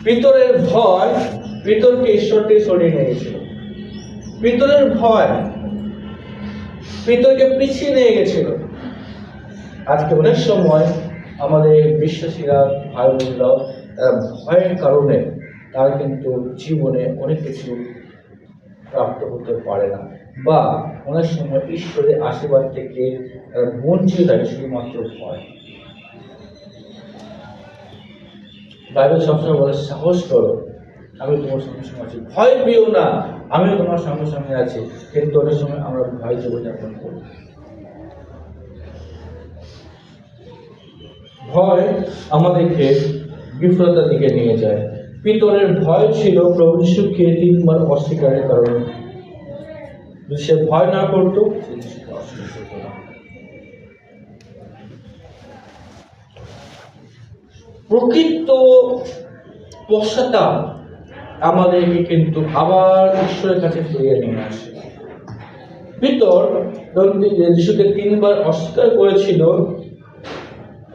পিতরের ভয় পিতরকে ঈশ্বরকে সরিয়ে নিয়ে গেছিল। পিতরের ভয় পিতরকে পিছিয়ে নিয়ে গেছিল। আজকে অনেক সময় আমাদের বিশ্বাসীরা ভাই বোনরাও ভয়ের কারণে তারা কিন্তু জীবনে অনেক কিছু প্রাপ্ত হতে পারে না, বা অনেক সময় ঈশ্বরের আশীর্বাদ থেকে বঞ্চিত থাকে শুধুমাত্র ভয়। বাইবেল সবসময় বলে, সাহস করো, আমি তোমার সঙ্গে সঙ্গে আছি, ভয় পেও না, আমিও তোমার সঙ্গে সঙ্গে আছি। কিন্তু অনেক সময় আমরা ভয় জীবনযাপন করি। ভয় আমাদেরকে বিফলতার দিকে নিয়ে যায়। পিতরের ভয় ছিল প্রভু যিশুকে 3 বার অস্বীকারের কারণে। যদি সে ভয় না করতো, প্রকৃত পশ্চাতাপ আমাদেরকে কিন্তু আবার ঈশ্বরের কাছে ফিরিয়ে নিয়ে আসে। পিতর যিশুকে 3 বার অস্বীকার করেছিল,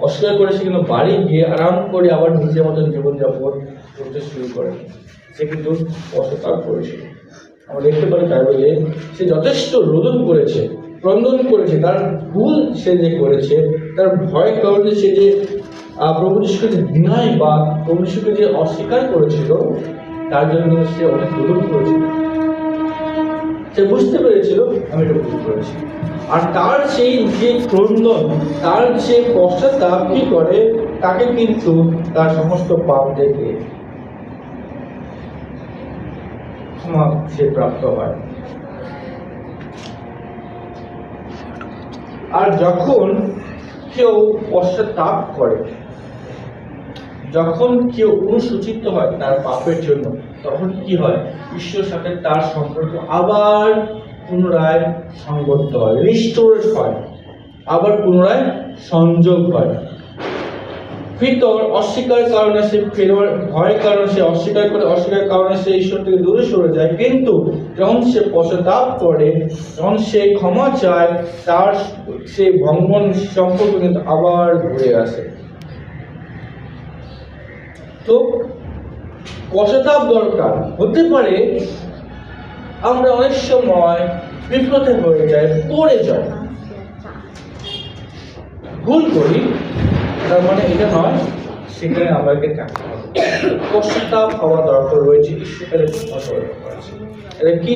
অস্বীকার করে সে কিন্তু বাড়ি গিয়ে আরাম করে আবার নিজের মতন জীবনযাপন করতে শুরু করে। সে কিন্তু পশ্চাতাপ করেছিল। আমরা দেখতে পারি বাইবেলে সে যথেষ্ট রোদন করেছে, ক্রন্দন করেছে। তার ভুল সে যে করেছে, তার ভয় কারণে সে যে প্রভু যিশুকে যে ডিনাই বা প্রভু যিশুকে যে অস্বীকার করেছিল, তার জন্য কিন্তু সে অনেক রোদন করেছিল। সে বুঝতে পেরেছিল আমি এটা ভুল করেছি। আর তার সেই যে ক্রন্দন, তার যে পশ্চাতাপ কি করে, তাকে কিন্তু তার সমস্ত পাপ থেকে ক্ষমা সে প্রাপ্ত হয়। আর যখন কেউ পশ্চাতাপ করে, যখন কেউ অনুসূচিত হয় তার পাপের জন্য, তখন কি হয়, ঈশ্বরের সাথে তার সম্পর্ক আবার পুনরায় সংবদ্ধ হয়, রিস্টোর হয়, আবার পুনরায় সংযোগ হয়। পিতর অস্বীকার কারণে সে ভয়ের কারণে সে অস্বীকার কারণে সে ঈশ্বর থেকে দূরে সরে যায়। কিন্তু যখন সে পশ্চাতাপ করে, যখন সে ক্ষমা চায়, তার সেই ভঙ্গন সম্পর্ক কিন্তু আবার ঘুরে আসে। তো পশ্চাতাপ দরকার। হতে পারে আমরা অনেক সময় বিফলতা হয়ে যাই, পড়ে যাই, ভুল করি, তার মানে এটা নয় সেখানে আমাকে থাকতে হবে। পশ্চাতাপ হওয়া দরকার রয়েছে, ঈশ্বরের ক্ষমা করা দরকার আছে।